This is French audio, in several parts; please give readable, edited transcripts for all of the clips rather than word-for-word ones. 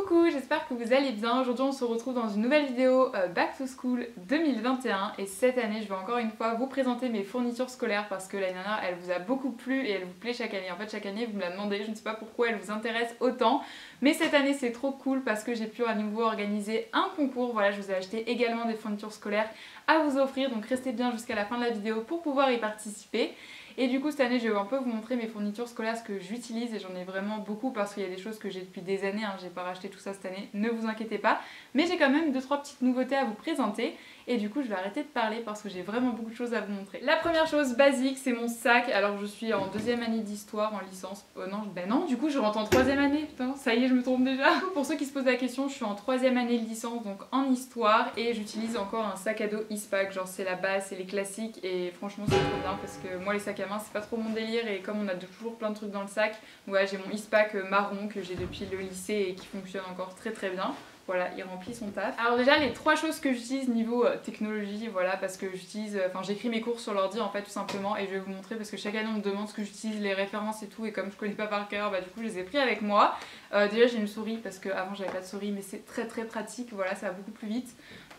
Coucou, j'espère que vous allez bien. Aujourd'hui on se retrouve dans une nouvelle vidéo Back to School 2021 et cette année je vais encore une fois vous présenter mes fournitures scolaires parce que l'année dernière elle vous a beaucoup plu et elle vous plaît chaque année. En fait chaque année vous me la demandez, je ne sais pas pourquoi elle vous intéresse autant, mais cette année c'est trop cool parce que j'ai pu à nouveau organiser un concours. Voilà, je vous ai acheté également des fournitures scolaires à vous offrir, donc restez bien jusqu'à la fin de la vidéo pour pouvoir y participer. Et du coup cette année je vais un peu vous montrer mes fournitures scolaires, ce que j'utilise, et j'en ai vraiment beaucoup parce qu'il y a des choses que j'ai depuis des années, hein. J'ai pas racheté tout ça cette année, ne vous inquiétez pas, mais j'ai quand même 2-3 petites nouveautés à vous présenter. Et du coup je vais arrêter de parler parce que j'ai vraiment beaucoup de choses à vous montrer. La première chose basique c'est mon sac. Alors je suis en 2e année d'histoire en licence. Non, du coup je rentre en 3e année, putain ça y est je me trompe déjà. Pour ceux qui se posent la question, je suis en 3e année de licence donc en histoire, et j'utilise encore un sac à dos Eastpak. Genre c'est la base, c'est les classiques, et franchement c'est trop bien parce que moi les sacs à main c'est pas trop mon délire, et comme on a toujours plein de trucs dans le sac, ouais, j'ai mon Eastpak marron que j'ai depuis le lycée et qui fonctionne encore très très bien. Voilà, il remplit son taf. Alors déjà les 3 choses que j'utilise niveau technologie, voilà, parce que j'utilise, j'écris mes cours sur l'ordi en fait tout simplement, et je vais vous montrer parce que chaque année on me demande ce que j'utilise, les références et tout, et comme je connais pas par cœur, bah du coup je les ai pris avec moi. Déjà j'ai une souris parce qu'avant j'avais pas de souris, mais c'est très très pratique, voilà, ça va beaucoup plus vite.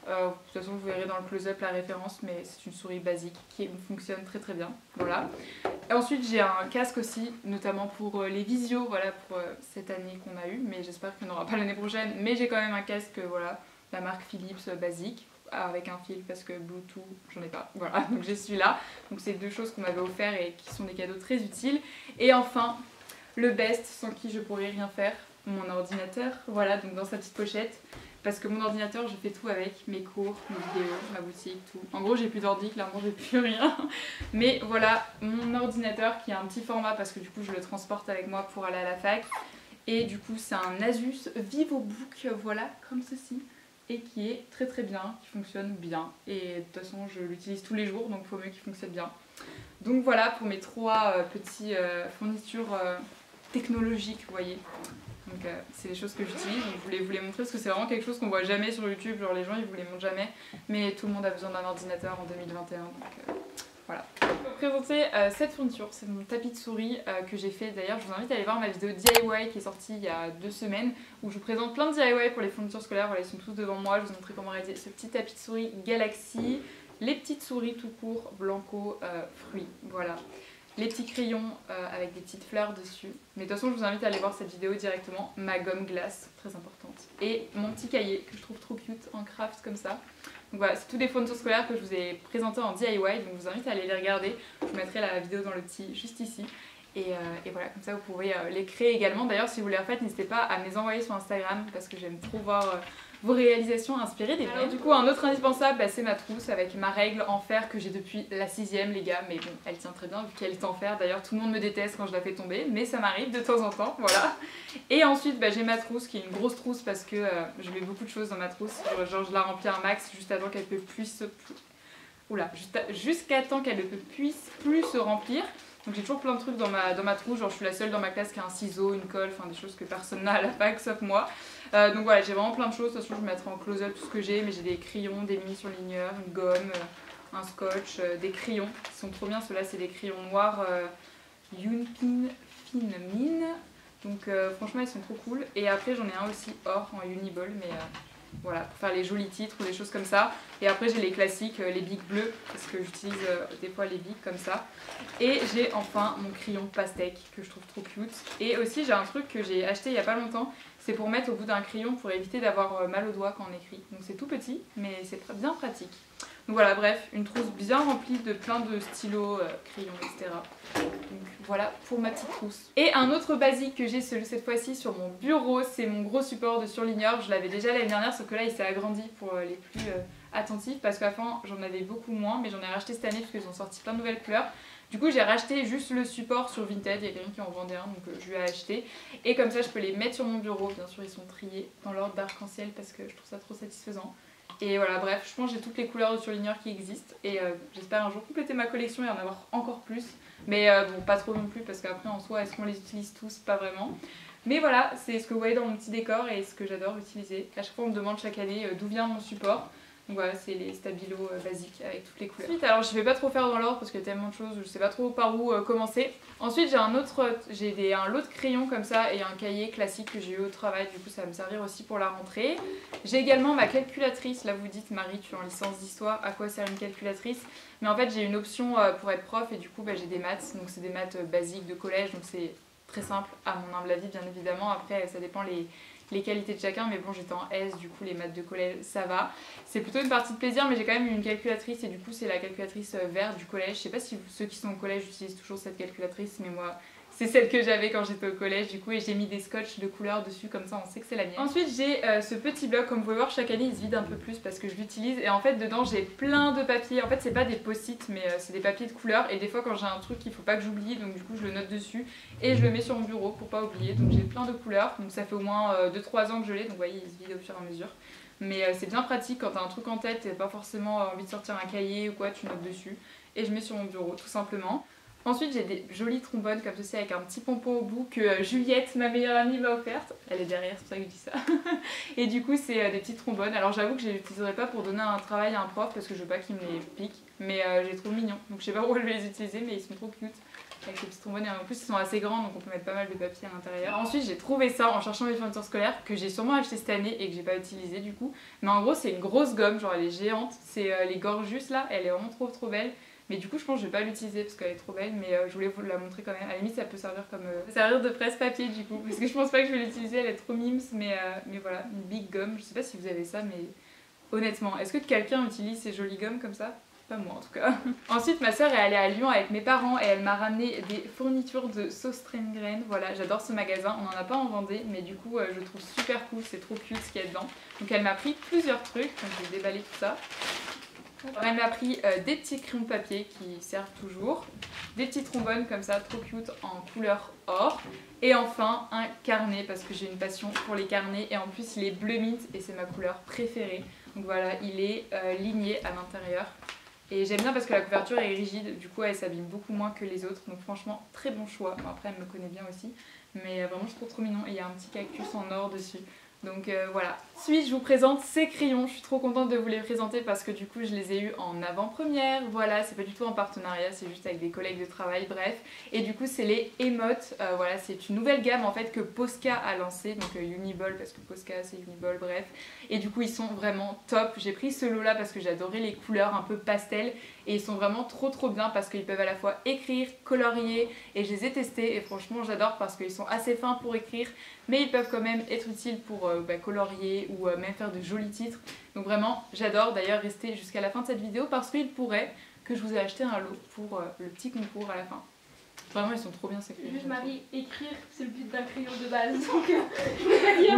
De toute façon vous verrez dans le close-up la référence, mais c'est une souris basique qui fonctionne très très bien, voilà. Et ensuite j'ai un casque aussi, notamment pour les visios, voilà, pour cette année qu'on a eu, mais j'espère qu'il n'y en aura pas l'année prochaine. Mais j'ai quand même un casque, voilà, la marque Philips basique, avec un fil parce que Bluetooth j'en ai pas, voilà, donc j'ai celui-là. Donc c'est 2 choses qu'on m'avait offert et qui sont des cadeaux très utiles. Et enfin, le best, sans qui je pourrais rien faire, mon ordinateur, voilà, donc dans sa petite pochette. Parce que mon ordinateur, je fais tout avec, mes cours, mes vidéos, ma boutique, tout. En gros, j'ai plus d'ordi, clairement, j'ai plus rien. Mais voilà, mon ordinateur qui a un petit format parce que du coup, je le transporte avec moi pour aller à la fac. Et du coup, c'est un Asus VivoBook, voilà, comme ceci. Et qui est très très bien, qui fonctionne bien. Et de toute façon, je l'utilise tous les jours, donc il faut mieux qu'il fonctionne bien. Donc voilà pour mes 3 petits fournitures technologiques, vous voyez. Donc c'est des choses que j'utilise, donc je voulais vous les montrer parce que c'est vraiment quelque chose qu'on voit jamais sur YouTube, genre les gens ils vous les montrent jamais, mais tout le monde a besoin d'un ordinateur en 2021, donc voilà. Je vais vous présenter cette fourniture, c'est mon tapis de souris que j'ai fait. D'ailleurs je vous invite à aller voir ma vidéo DIY qui est sortie il y a 2 semaines, où je vous présente plein de DIY pour les fournitures scolaires. Voilà, ils sont tous devant moi, je vous montrer comment réaliser ce petit tapis de souris Galaxy, les petites souris tout court, Blanco, fruits, voilà. Les petits crayons avec des petites fleurs dessus. Mais de toute façon je vous invite à aller voir cette vidéo directement. Ma gomme glace, très importante. Et mon petit cahier que je trouve trop cute en craft comme ça. Donc voilà, c'est tous des fournitures scolaires que je vous ai présentés en DIY. Donc je vous invite à aller les regarder. Je vous mettrai la vidéo dans le petit juste ici. Et voilà, comme ça vous pouvez les créer également. D'ailleurs si vous les refaites, n'hésitez pas à me les envoyer sur Instagram parce que j'aime trop voir vos réalisations inspirées des miennes. Alors du coup un autre indispensable, c'est ma trousse avec ma règle en fer que j'ai depuis la 6e les gars, mais bon elle tient très bien vu qu'elle est en fer. D'ailleurs tout le monde me déteste quand je la fais tomber, mais ça m'arrive de temps en temps, voilà. Et ensuite j'ai ma trousse qui est une grosse trousse parce que je mets beaucoup de choses dans ma trousse, genre je la remplis un max juste avant qu'elle puisse jusqu'à temps qu'elle ne puisse plus se remplir. Donc j'ai toujours plein de trucs dans ma trousse, genre je suis la seule dans ma classe qui a un ciseau, une colle, enfin des choses que personne n'a à la fac sauf moi. Donc voilà, j'ai vraiment plein de choses. De toute façon je mettrai en close-up tout ce que j'ai, mais j'ai des crayons, des mini surligneurs, une gomme, un scotch, des crayons qui sont trop bien. Ceux-là c'est des crayons noirs Yunpin Fine Mine. Donc franchement ils sont trop cool. Et après j'en ai un aussi or en Uniball, mais voilà, pour faire les jolis titres ou des choses comme ça. Et après j'ai les classiques, les bics bleus, parce que j'utilise des fois les bics comme ça. Et j'ai enfin mon crayon pastèque que je trouve trop cute. Et aussi j'ai un truc que j'ai acheté il y a pas longtemps, c'est pour mettre au bout d'un crayon pour éviter d'avoir mal aux doigts quand on écrit. Donc c'est tout petit, mais c'est bien pratique. Donc voilà, bref, une trousse bien remplie de plein de stylos, crayons, etc. Donc voilà pour ma petite trousse. Et un autre basique que j'ai cette fois-ci sur mon bureau, c'est mon gros support de surligneur. Je l'avais déjà l'année dernière, sauf que là il s'est agrandi pour les plus attentifs, parce qu'avant j'en avais beaucoup moins, mais j'en ai racheté cette année parce qu'ils ont sorti plein de nouvelles couleurs. Du coup j'ai racheté juste le support sur Vinted, il y a quelqu'un qui en vendait un donc je lui ai acheté. Et comme ça je peux les mettre sur mon bureau, bien sûr ils sont triés dans l'ordre d'arc-en-ciel parce que je trouve ça trop satisfaisant. Et voilà, bref, je pense que j'ai toutes les couleurs de surligneurs qui existent et j'espère un jour compléter ma collection et en avoir encore plus. Mais bon, pas trop non plus parce qu'après en soi, est-ce qu'on les utilise tous? Pas vraiment. Mais voilà, c'est ce que vous voyez dans mon petit décor et ce que j'adore utiliser. À chaque fois on me demande chaque année d'où vient mon support. Donc voilà, c'est les stabilos basiques avec toutes les couleurs. Ensuite, alors je vais pas trop faire dans l'ordre parce qu'il y a tellement de choses, je sais pas trop par où commencer. Ensuite, j'ai un lot de crayons comme ça et un cahier classique que j'ai eu au travail, du coup ça va me servir aussi pour la rentrée. J'ai également ma calculatrice. Là vous dites, Marie, tu es en licence d'histoire, à quoi sert une calculatrice? Mais en fait j'ai une option pour être prof et du coup j'ai des maths, donc c'est des maths basiques de collège, donc c'est très simple à mon humble avis bien évidemment. Après ça dépend les qualités de chacun, mais bon j'étais en S, du coup les maths de collège ça va. C'est plutôt une partie de plaisir, mais j'ai quand même une calculatrice et du coup c'est la calculatrice verte du collège. Je sais pas si ceux qui sont au collège utilisent toujours cette calculatrice, mais moi c'est celle que j'avais quand j'étais au collège du coup, et j'ai mis des scotch de couleur dessus, comme ça on sait que c'est la mienne. Ensuite j'ai ce petit bloc, comme vous pouvez voir chaque année il se vide un peu plus parce que je l'utilise, et en fait dedans j'ai plein de papiers. En fait c'est pas des post-it mais c'est des papiers de couleur, et des fois quand j'ai un truc il faut pas que j'oublie, donc du coup je le note dessus et je le mets sur mon bureau pour pas oublier. Donc j'ai plein de couleurs, donc ça fait au moins 2-3 ans que je l'ai, donc vous voyez il se vide au fur et à mesure. Mais c'est bien pratique quand t'as un truc en tête et pas forcément envie de sortir un cahier ou quoi, tu notes dessus, et je mets sur mon bureau tout simplement. Ensuite j'ai des jolis trombones comme ceci avec un petit pompon au bout que Juliette, ma meilleure amie, m'a offerte. Elle est derrière, c'est pour ça que je dis ça. Et du coup c'est des petits trombones. Alors j'avoue que je les utiliserai pas pour donner un travail à un prof parce que je veux pas qu'il me les pique. Mais je les trouve mignons. Donc je sais pas pourquoi je vais les utiliser, mais ils sont trop cute. Avec les petits trombones, et en plus ils sont assez grands donc on peut mettre pas mal de papier à l'intérieur. Ensuite j'ai trouvé ça en cherchant mes fournitures scolaires, que j'ai sûrement acheté cette année et que j'ai pas utilisé du coup. Mais en gros c'est une grosse gomme, genre elle est géante. C'est les Gorjus là, elle est vraiment trop belle. Mais du coup je pense que je vais pas l'utiliser parce qu'elle est trop belle, mais je voulais vous la montrer quand même. À la limite ça peut servir comme servir de presse-papier du coup, parce que je pense pas que je vais l'utiliser, elle est trop mimes, mais voilà, une big gomme. Je sais pas si vous avez ça, mais honnêtement, est-ce que quelqu'un utilise ces jolies gommes comme ça? Pas moi en tout cas. Ensuite ma soeur est allée à Lyon avec mes parents et elle m'a ramené des fournitures de sauce Train-Grain. Voilà, j'adore ce magasin, on en a pas en Vendée, mais du coup je trouve super cool, c'est trop cute ce qu'il y a dedans. Donc elle m'a pris plusieurs trucs, donc je vais déballer tout ça. Alors, elle m'a pris des petits crayons de papier qui servent toujours, des petits trombones comme ça, trop cute en couleur or, et enfin un carnet parce que j'ai une passion pour les carnets, et en plus il est bleu mint et c'est ma couleur préférée. Donc voilà, il est ligné à l'intérieur. Et j'aime bien parce que la couverture est rigide, du coup elle s'abîme beaucoup moins que les autres, donc franchement très bon choix. Bon, après elle me connaît bien aussi, mais vraiment je trouve trop mignon, et il y a un petit cactus en or dessus. Donc voilà. Ensuite je vous présente ces crayons, je suis trop contente de vous les présenter parce que du coup je les ai eus en avant-première. Voilà, c'est pas du tout en partenariat, c'est juste avec des collègues de travail, bref. Et du coup c'est les Emotes, voilà, c'est une nouvelle gamme en fait que Posca a lancée, donc Uniball parce que Posca c'est Uniball, bref. Et du coup ils sont vraiment top. J'ai pris ce lot là parce que j'adorais les couleurs un peu pastel, et ils sont vraiment trop bien parce qu'ils peuvent à la fois écrire, colorier, et je les ai testés et franchement j'adore parce qu'ils sont assez fins pour écrire, mais ils peuvent quand même être utiles pour colorier ou même faire de jolis titres. Donc vraiment j'adore. D'ailleurs restez jusqu'à la fin de cette vidéo parce qu'il pourrait que je vous ai acheté un lot pour le petit concours à la fin. Vraiment ils sont trop bien ces crayons. Juste Marie, écrire c'est le but d'un crayon de base, donc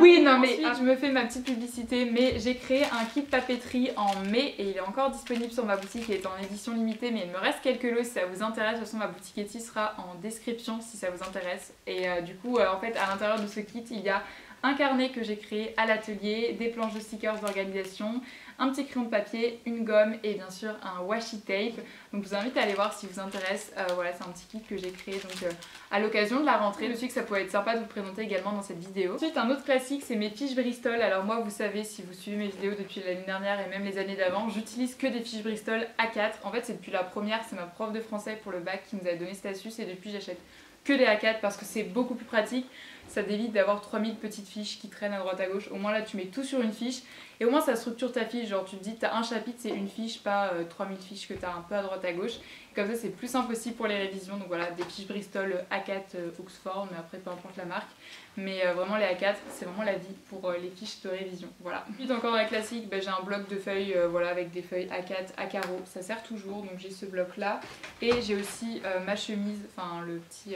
oui non mais je me fais ma petite publicité, mais j'ai créé un kit papeterie en mai et il est encore disponible sur ma boutique, il est en édition limitée, mais il me reste quelques lots si ça vous intéresse. De toute façon ma boutique Etsy sera en description si ça vous intéresse. Et du coup en fait à l'intérieur de ce kit il y a un carnet que j'ai créé à l'atelier, des planches de stickers d'organisation, un petit crayon de papier, une gomme et bien sûr un washi tape. Donc je vous invite à aller voir si vous intéresse. Voilà, c'est un petit kit que j'ai créé donc à l'occasion de la rentrée. Je me suis dit que ça pourrait être sympa de vous présenter également dans cette vidéo. Ensuite un autre classique, c'est mes fiches Bristol. Alors moi vous savez, si vous suivez mes vidéos depuis l'année dernière et même les années d'avant, j'utilise que des fiches Bristol A4. En fait c'est depuis la première, c'est ma prof de français pour le bac qui nous a donné cette astuce, et depuis j'achète que des A4 parce que c'est beaucoup plus pratique. Ça t'évite d'avoir 3000 petites fiches qui traînent à droite à gauche. Au moins là tu mets tout sur une fiche et au moins ça structure ta fiche. Genre tu te dis t'as un chapitre, c'est une fiche, pas 3000 fiches que t'as un peu à droite à gauche. Et comme ça c'est plus simple aussi pour les révisions. Donc voilà, des fiches Bristol A4 Oxford, mais après peu importe la marque. Mais vraiment les A4 c'est vraiment la vie pour les fiches de révision. Voilà. Ensuite encore dans la classique, j'ai un bloc de feuilles voilà, avec des feuilles A4 à carreaux. Ça sert toujours, donc j'ai ce bloc là. Et j'ai aussi ma chemise, enfin le petit...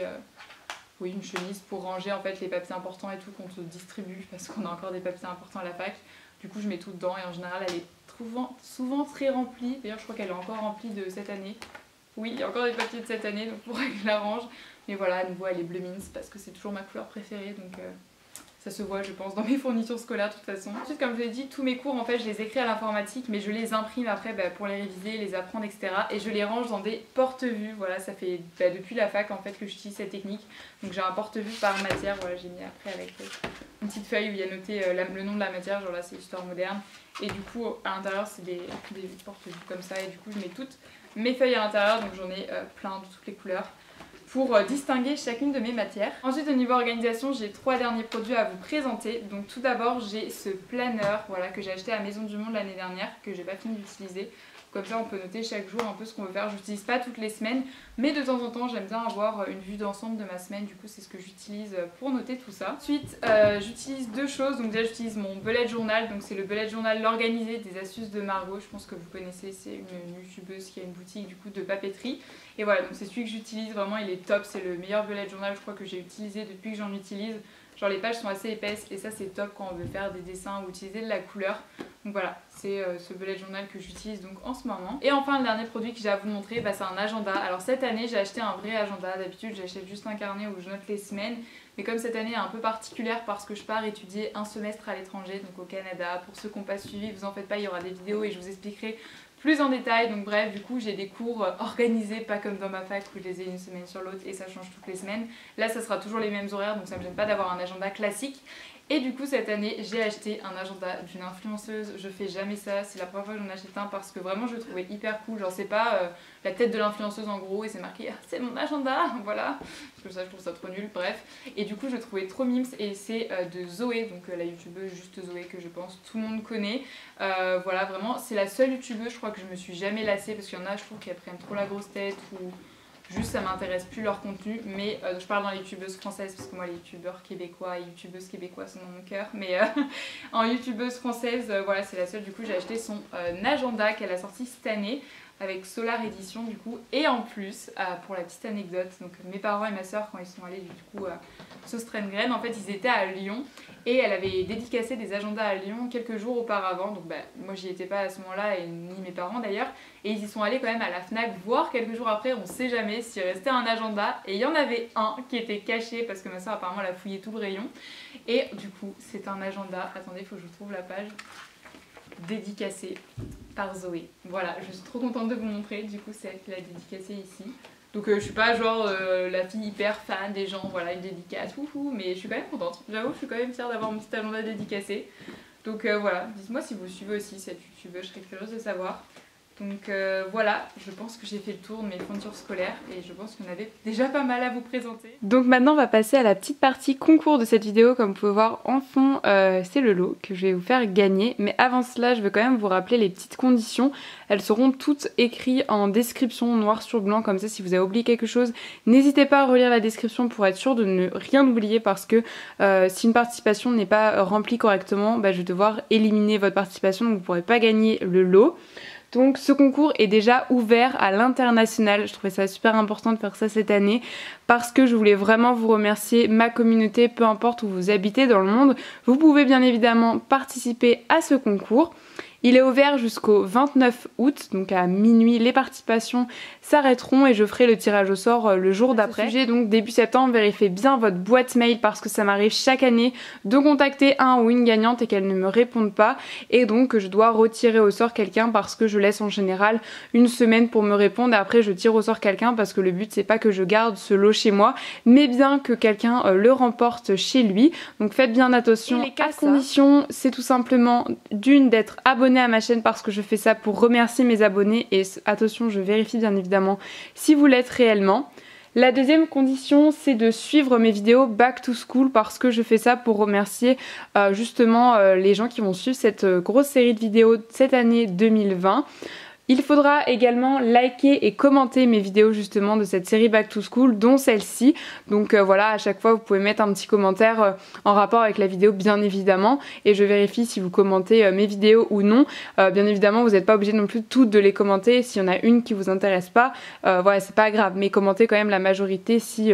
oui, une chemise pour ranger en fait les papiers importants et tout qu'on te distribue parce qu'on a encore des papiers importants à la fac. Du coup je mets tout dedans et en général elle est souvent très remplie. D'ailleurs je crois qu'elle est encore remplie de cette année. Oui, il y a encore des papiers de cette année donc il faudrait que je la range. Mais voilà, à nouveau elle est bleu mince parce que c'est toujours ma couleur préférée, donc Ça se voit je pense dans mes fournitures scolaires de toute façon. Ensuite comme je l'ai dit, tous mes cours en fait je les écris à l'informatique mais je les imprime après pour les réviser, les apprendre etc. Et je les range dans des porte-vues. Voilà, ça fait depuis la fac en fait que j'utilise cette technique. Donc j'ai un porte-vue par matière, voilà j'ai mis après avec une petite feuille où il y a noté le nom de la matière, genre là c'est histoire moderne. Et du coup à l'intérieur c'est des porte-vues comme ça et du coup je mets toutes mes feuilles à l'intérieur, donc j'en ai plein de toutes les couleurs, pour distinguer chacune de mes matières. Ensuite au niveau organisation j'ai 3 derniers produits à vous présenter. Donc tout d'abord j'ai ce planeur voilà, que j'ai acheté à Maison du Monde l'année dernière, que j'ai pas fini d'utiliser. Comme ça on peut noter chaque jour un peu ce qu'on veut faire. J'utilise pas toutes les semaines mais de temps en temps j'aime bien avoir une vue d'ensemble de ma semaine. Du coup c'est ce que j'utilise pour noter tout ça. Ensuite j'utilise 2 choses. Donc déjà j'utilise mon bullet journal. Donc c'est le bullet journal l'organisé des astuces de Margot. Je pense que vous connaissez, c'est une youtubeuse qui a une boutique du coup de papeterie. Et voilà donc c'est celui que j'utilise vraiment, il est top. C'est le meilleur bullet journal je crois que j'ai utilisé depuis que j'en utilise. Genre les pages sont assez épaisses et ça c'est top quand on veut faire des dessins ou utiliser de la couleur. Donc voilà, c'est ce bullet journal que j'utilise donc en ce moment. Et enfin le dernier produit que j'ai à vous montrer, c'est un agenda. Alors cette année j'ai acheté un vrai agenda. D'habitude j'achète juste un carnet où je note les semaines. Mais comme cette année est un peu particulière parce que je pars étudier un semestre à l'étranger, donc au Canada. Pour ceux qui n'ont pas suivi, vous en faites pas, il y aura des vidéos et je vous expliquerai plus en détail. Donc bref, du coup j'ai des cours organisés, pas comme dans ma fac où je les ai une semaine sur l'autre et ça change toutes les semaines. Là ça sera toujours les mêmes horaires, donc ça me gêne pas d'avoir un agenda classique. Et du coup cette année j'ai acheté un agenda d'une influenceuse. Je fais jamais ça, c'est la première fois que j'en achète un parce que vraiment je le trouvais hyper cool. Genre c'est pas la tête de l'influenceuse en gros et c'est marqué ah, c'est mon agenda, voilà. Parce que ça je trouve ça trop nul, bref. Et du coup je le trouvais trop mimes et c'est de Zoé, donc la youtubeuse juste Zoé que je pense tout le monde connaît. Voilà vraiment c'est la seule youtubeuse je crois que je me suis jamais lassée parce qu'il y en a je trouve qu'elles prennent trop la grosse tête ou juste ça m'intéresse plus leur contenu. Mais je parle dans les youtubeuses françaises parce que moi les youtubeurs québécois et youtubeuses québécois sont dans mon cœur. Mais en youtubeuse française voilà c'est la seule. Du coup j'ai acheté son agenda qu'elle a sorti cette année avec Solar Edition du coup. Et en plus pour la petite anecdote, donc mes parents et ma soeur quand ils sont allés du coup Sauce Traîne-Graine, en fait ils étaient à Lyon et elle avait dédicacé des agendas à Lyon quelques jours auparavant. Donc moi j'y étais pas à ce moment là et ni mes parents d'ailleurs. Et ils y sont allés quand même à la FNAC voir quelques jours après, on sait jamais s'il restait un agenda. Et il y en avait un qui était caché parce que ma soeur apparemment elle a fouillé tout le rayon. Et du coup c'est un agenda, attendez il faut que je trouve la page, dédicacé par Zoé. Voilà, je suis trop contente de vous montrer, du coup c'est elle qui l'a dédicacé ici. Donc je suis pas genre la fille hyper fan des gens, voilà une dédicace, wouhou, mais je suis quand même contente. J'avoue je suis quand même fière d'avoir mon petit agenda dédicacé. Donc voilà, dites-moi si vous suivez aussi cette youtubeuse, je serais curieuse de savoir. Donc voilà, je pense que j'ai fait le tour de mes fournitures scolaires et je pense qu'on avait déjà pas mal à vous présenter. Donc maintenant on va passer à la petite partie concours de cette vidéo. Comme vous pouvez voir en fond c'est le lot que je vais vous faire gagner. Mais avant cela je veux quand même vous rappeler les petites conditions. Elles seront toutes écrites en description noir sur blanc, comme ça si vous avez oublié quelque chose n'hésitez pas à relire la description pour être sûr de ne rien oublier. Parce que si une participation n'est pas remplie correctement, je vais devoir éliminer votre participation, donc vous ne pourrez pas gagner le lot. Donc ce concours est déjà ouvert à l'international. Je trouvais ça super important de faire ça cette année parce que je voulais vraiment vous remercier, ma communauté, peu importe où vous habitez dans le monde. Vous pouvez bien évidemment participer à ce concours. Il est ouvert jusqu'au 29 août, donc à minuit. Les participations s'arrêteront et je ferai le tirage au sort le jour d'après. Sujet, donc début septembre, vérifiez bien votre boîte mail parce que ça m'arrive chaque année de contacter un ou une gagnante et qu'elle ne me réponde pas. Et donc je dois retirer au sort quelqu'un parce que je laisse en général une semaine pour me répondre. Et après je tire au sort quelqu'un parce que le but c'est pas que je garde ce lot chez moi, mais bien que quelqu'un le remporte chez lui. Donc faites bien attention. Et les 4 conditions, c'est tout simplement d'une d'être abonné à ma chaîne parce que je fais ça pour remercier mes abonnés et attention je vérifie bien évidemment si vous l'êtes réellement. La deuxième condition c'est de suivre mes vidéos Back to School parce que je fais ça pour remercier justement les gens qui vont suivre cette grosse série de vidéos cette année 2020. Il faudra également liker et commenter mes vidéos justement de cette série Back to School, dont celle-ci. Donc voilà, à chaque fois vous pouvez mettre un petit commentaire en rapport avec la vidéo bien évidemment. Et je vérifie si vous commentez mes vidéos ou non. Bien évidemment vous n'êtes pas obligé non plus toutes de les commenter. S'il y en a une qui vous intéresse pas, voilà c'est pas grave. Mais commentez quand même la majorité si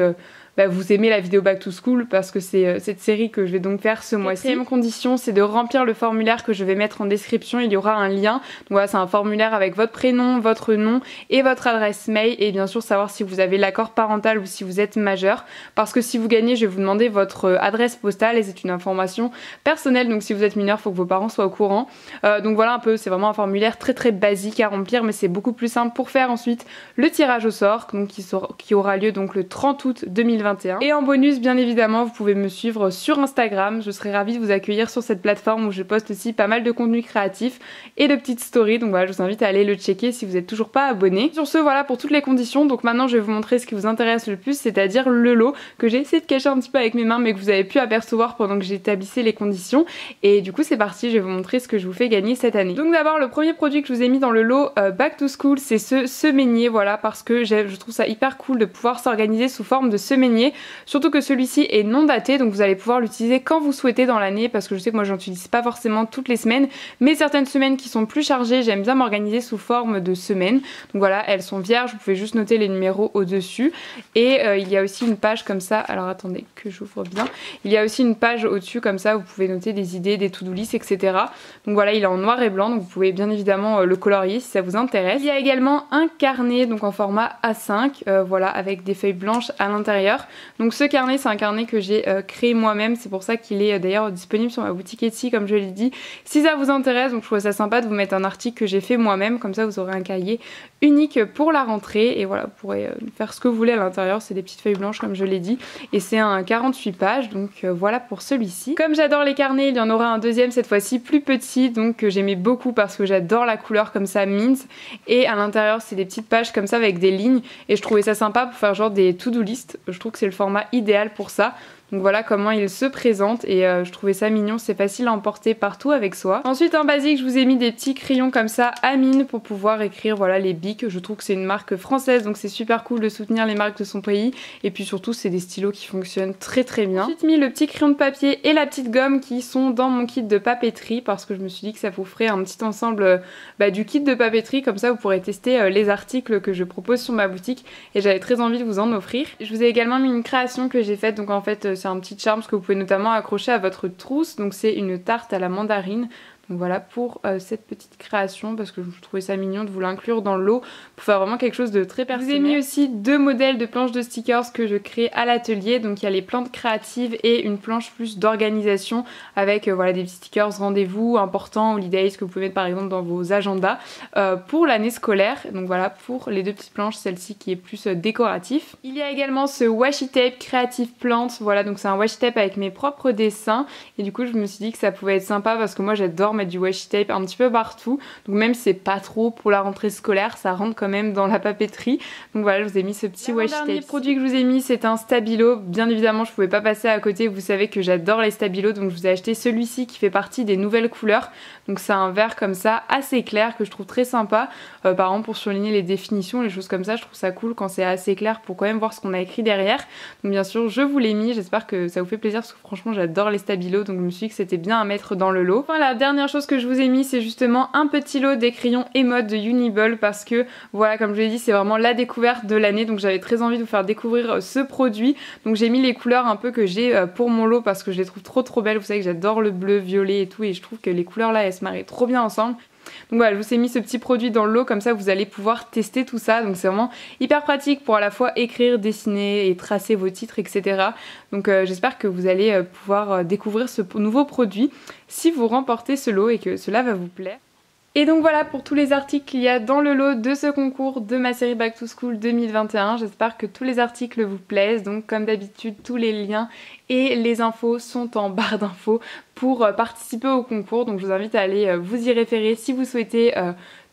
vous aimez la vidéo Back to School parce que c'est cette série que je vais donc faire ce mois-ci. Quatrième condition, c'est de remplir le formulaire que je vais mettre en description. Il y aura un lien. Donc voilà, c'est un formulaire avec votre prénom, votre nom et votre adresse mail, et bien sûr savoir si vous avez l'accord parental ou si vous êtes majeur, parce que si vous gagnez, je vais vous demander votre adresse postale et c'est une information personnelle, donc si vous êtes mineur, il faut que vos parents soient au courant. Donc voilà un peu, c'est vraiment un formulaire très basique à remplir, mais c'est beaucoup plus simple pour faire ensuite le tirage au sort, donc qui aura lieu donc le 30 août 2021. Et en bonus, bien évidemment, vous pouvez me suivre sur Instagram. Je serai ravie de vous accueillir sur cette plateforme où je poste aussi pas mal de contenu créatif et de petites stories. Donc voilà, je vous invite à aller le checker si vous n'êtes toujours pas abonné. Sur ce, voilà pour toutes les conditions. Donc maintenant, je vais vous montrer ce qui vous intéresse le plus, c'est-à-dire le lot que j'ai essayé de cacher un petit peu avec mes mains, mais que vous avez pu apercevoir pendant que j'établissais les conditions. Et du coup, c'est parti, je vais vous montrer ce que je vous fais gagner cette année. Donc d'abord, le premier produit que je vous ai mis dans le lot Back to School, c'est ce semainier, voilà, parce que je trouve ça hyper cool de pouvoir s'organiser sous forme de semainier, surtout que celui-ci est non daté, donc vous allez pouvoir l'utiliser quand vous souhaitez dans l'année, parce que je sais que moi j'en utilise pas forcément toutes les semaines, mais certaines semaines qui sont plus chargées, j'aime bien m'organiser sous forme de semaine. Donc voilà, elles sont vierges, vous pouvez juste noter les numéros au-dessus, et il y a aussi une page comme ça, alors attendez que j'ouvre bien, il y a aussi une page au-dessus comme ça, vous pouvez noter des idées, des to-do list, etc. Donc voilà, il est en noir et blanc, donc vous pouvez bien évidemment le colorier si ça vous intéresse. Il y a également un carnet, donc en format A5, voilà, avec des feuilles blanches à l'intérieur. Donc ce carnet, c'est un carnet que j'ai créé moi-même, c'est pour ça qu'il est d'ailleurs disponible sur ma boutique Etsy, comme je l'ai dit. Si ça vous intéresse, donc je trouve ça sympa de vous mettre un article que j'ai fait moi-même, comme ça vous aurez un cahier unique pour la rentrée, et voilà, vous pourrez faire ce que vous voulez à l'intérieur, c'est des petites feuilles blanches comme je l'ai dit, et c'est un 48 pages, donc voilà pour celui-ci. Comme j'adore les carnets, il y en aura un deuxième cette fois-ci plus petit, donc que j'aimais beaucoup parce que j'adore la couleur comme ça, mint, et à l'intérieur c'est des petites pages comme ça avec des lignes, et je trouvais ça sympa pour faire genre des to-do list, je trouve que c'est le format idéal pour ça. Donc voilà comment il se présente, et je trouvais ça mignon, c'est facile à emporter partout avec soi. Ensuite en basique, je vous ai mis des petits crayons comme ça à mine pour pouvoir écrire, voilà, les Bic. Je trouve que c'est une marque française, donc c'est super cool de soutenir les marques de son pays, et puis surtout c'est des stylos qui fonctionnent très bien. J'ai ensuite mis le petit crayon de papier et la petite gomme qui sont dans mon kit de papeterie, parce que je me suis dit que ça vous ferait un petit ensemble du kit de papeterie, comme ça vous pourrez tester les articles que je propose sur ma boutique, et j'avais très envie de vous en offrir. Je vous ai également mis une création que j'ai faite, donc en fait c'est un petit charme que vous pouvez notamment accrocher à votre trousse, donc c'est une tarte à la mandarine. Donc voilà pour cette petite création, parce que je trouvais ça mignon de vous l'inclure dans le lot pour faire vraiment quelque chose de très personnel. Je vous ai mis aussi deux modèles de planches de stickers que je crée à l'atelier. Donc il y a les planches créatives et une planche plus d'organisation avec voilà, des petits stickers rendez-vous importants, holidays, que vous pouvez mettre par exemple dans vos agendas pour l'année scolaire. Donc voilà pour les deux petites planches, celle-ci qui est plus décoratif. Il y a également ce washi tape Creative Plants. Voilà, donc c'est un washi tape avec mes propres dessins, et du coup je me suis dit que ça pouvait être sympa parce que moi j'adore mettre du washi tape un petit peu partout, donc même si c'est pas trop pour la rentrée scolaire, ça rentre quand même dans la papeterie. Donc voilà, je vous ai mis ce petit washi tape. Le dernier produit que je vous ai mis, c'est un stabilo. Bien évidemment je pouvais pas passer à côté, vous savez que j'adore les stabilos, donc je vous ai acheté celui-ci qui fait partie des nouvelles couleurs. Donc c'est un vert comme ça assez clair que je trouve très sympa, par exemple pour surligner les définitions, les choses comme ça, je trouve ça cool quand c'est assez clair pour quand même voir ce qu'on a écrit derrière. Donc bien sûr je vous l'ai mis, j'espère que ça vous fait plaisir parce que franchement j'adore les stabilos, donc je me suis dit que c'était bien à mettre dans le lot. Enfin la dernière chose que je vous ai mis, c'est justement un petit lot des crayons Emode de Uniball, parce que voilà, comme je l'ai dit, c'est vraiment la découverte de l'année, donc j'avais très envie de vous faire découvrir ce produit. Donc j'ai mis les couleurs un peu que j'ai pour mon lot parce que je les trouve trop belles. Vous savez que j'adore le bleu, violet et tout, et je trouve que les couleurs là elles se marient trop bien ensemble. Donc voilà, je vous ai mis ce petit produit dans le lot, comme ça vous allez pouvoir tester tout ça. Donc c'est vraiment hyper pratique pour à la fois écrire, dessiner et tracer vos titres, etc. Donc j'espère que vous allez pouvoir découvrir ce nouveau produit si vous remportez ce lot et que cela va vous plaire. Et donc voilà pour tous les articles qu'il y a dans le lot de ce concours de ma série Back to School 2021. J'espère que tous les articles vous plaisent. Donc comme d'habitude, tous les liens et les infos sont en barre d'infos pour participer au concours. Donc je vous invite à aller vous y référer si vous souhaitez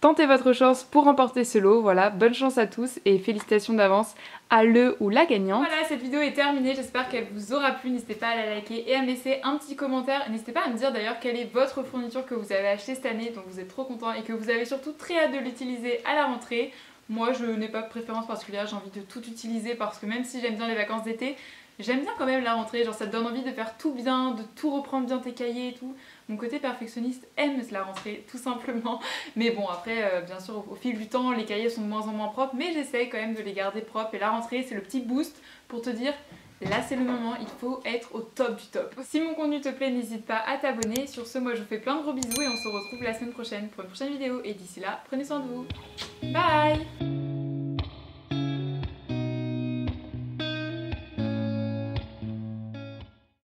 tenter votre chance pour remporter ce lot. Voilà, bonne chance à tous et félicitations d'avance à le ou la gagnante. Voilà, cette vidéo est terminée, j'espère qu'elle vous aura plu. N'hésitez pas à la liker et à me laisser un petit commentaire. N'hésitez pas à me dire d'ailleurs quelle est votre fourniture que vous avez achetée cette année, dont vous êtes trop content et que vous avez surtout très hâte de l'utiliser à la rentrée. Moi je n'ai pas de préférence particulière, j'ai envie de tout utiliser parce que même si j'aime bien les vacances d'été, j'aime bien quand même la rentrée, genre ça te donne envie de faire tout bien, de tout reprendre bien tes cahiers et tout. Mon côté perfectionniste aime la rentrée tout simplement. Mais bon après bien sûr au fil du temps les cahiers sont de moins en moins propres, mais j'essaye quand même de les garder propres, et la rentrée c'est le petit boost pour te dire Là c'est le moment, il faut être au top du top. Si mon contenu te plaît, n'hésite pas à t'abonner. Sur ce, moi je vous fais plein de gros bisous et on se retrouve la semaine prochaine pour une prochaine vidéo. Et d'ici là, prenez soin de vous. Bye!